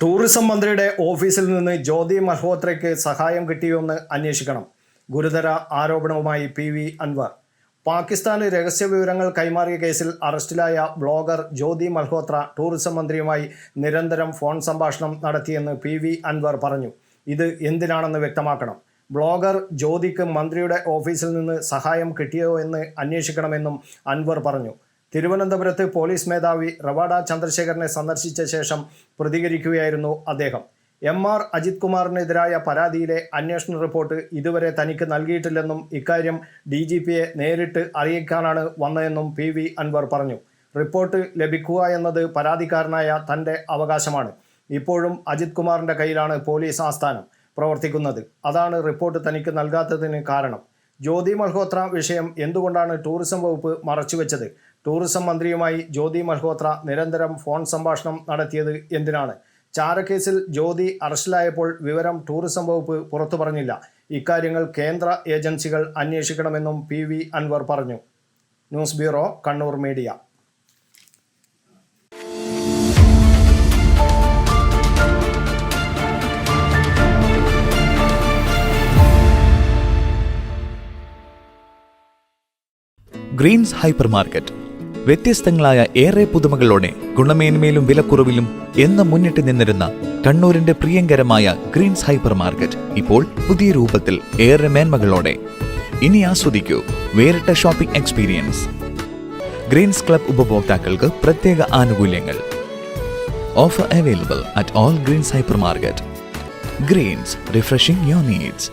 Tourism മന്ത്രിയുടെ ഓഫീസിൽ നിന്ന് ജ്യോതി മൽഹോത്രയ്ക്ക് സഹായം കിട്ടിയോയെന്ന് അന്വേഷിക്കണം. ഗുരുതര ആരോപണവുമായി പി.വി. അൻവർ. പാകിസ്ഥാന് രഹസ്യവിവരങ്ങൾ കൈമാറിയ കേസിൽ അറസ്റ്റിലായ ബ്ലോഗർ ജ്യോതി മൽഹോത്ര ടൂറിസം മന്ത്രിയുമായി നിരന്തരം ഫോൺ സംഭാഷണം നടത്തിയെന്ന് പി.വി. അൻവർ പറഞ്ഞു. ഇത് എന്തിനാണെന്ന് വ്യക്തമാക്കണം. ബ്ലോഗർ ജ്യോതിക്ക് മന്ത്രിയുടെ ഓഫീസിൽ നിന്ന് സഹായം കിട്ടിയോ എന്ന് അന്വേഷിക്കണമെന്നും അൻവർ പറഞ്ഞു. തിരുവനന്തപുരത്ത് പോലീസ് മേധാവി റവാഡ ചന്ദ്രശേഖരനെ സന്ദർശിച്ച ശേഷം പ്രതികരിക്കുകയായിരുന്നു അദ്ദേഹം. എം.ആർ. അജിത് കുമാറിനെതിരായ പരാതിയിലെ അന്വേഷണ റിപ്പോർട്ട് ഇതുവരെ തനിക്ക് നൽകിയിട്ടില്ലെന്നും ഇക്കാര്യം DGPയെ നേരിട്ട് അറിയിക്കാനാണ് വന്നതെന്നും പി.വി. അൻവർ പറഞ്ഞു. റിപ്പോർട്ട് ലഭിക്കുക എന്നത് പരാതിക്കാരനായ തൻ്റെ അവകാശമാണ്. ഇപ്പോഴും അജിത് കുമാറിൻ്റെ കയ്യിലാണ് പോലീസ് ആസ്ഥാനം പ്രവർത്തിക്കുന്നത്. അതാണ് റിപ്പോർട്ട് തനിക്ക് നൽകാത്തതിന് കാരണം. ജ്യോതി മൽഹോത്ര വിഷയം എന്തുകൊണ്ടാണ് ടൂറിസം വകുപ്പ് മറച്ചുവെച്ചത്? ടൂറിസം മന്ത്രിയുമായി ജ്യോതി മൽഹോത്ര നിരന്തരം ഫോൺ സംഭാഷണം നടത്തിയത് എന്തിനാണ്? ചാരക്കേസിൽ ജ്യോതി അറസ്റ്റിലായപ്പോൾ വിവരം ടൂറിസം വകുപ്പ് പുറത്തു പറഞ്ഞില്ല. ഇക്കാര്യങ്ങൾ കേന്ദ്ര ഏജൻസികൾ അന്വേഷിക്കണമെന്നും പി.വി. അൻവർ പറഞ്ഞു. News bureau, Kannur media. Greens hyper market വ്യത്യസ്തങ്ങളായ ഏറെ പുതുമകളോടെ ഗുണമേന്മയിലും വിലക്കുറവിലും എന്നും മുന്നിട്ട് നിന്നിരുന്ന കണ്ണൂരിന്റെ പ്രിയങ്കരമായ ഗ്രീൻസ് ഹൈപ്പർ മാർക്കറ്റ് ഇപ്പോൾ പുതിയ രൂപത്തിൽ ഏറെ മേന്മകളോടെ. ഇനി ആസ്വദിക്കൂ വേറിട്ട ഷോപ്പിംഗ് എക്സ്പീരിയൻസ്. ഗ്രീൻസ് ക്ലബ് ഉപഭോക്താക്കൾക്ക് പ്രത്യേക ആനുകൂല്യങ്ങൾ. Offer available at all Greens hyper market. Greens, refreshing your needs.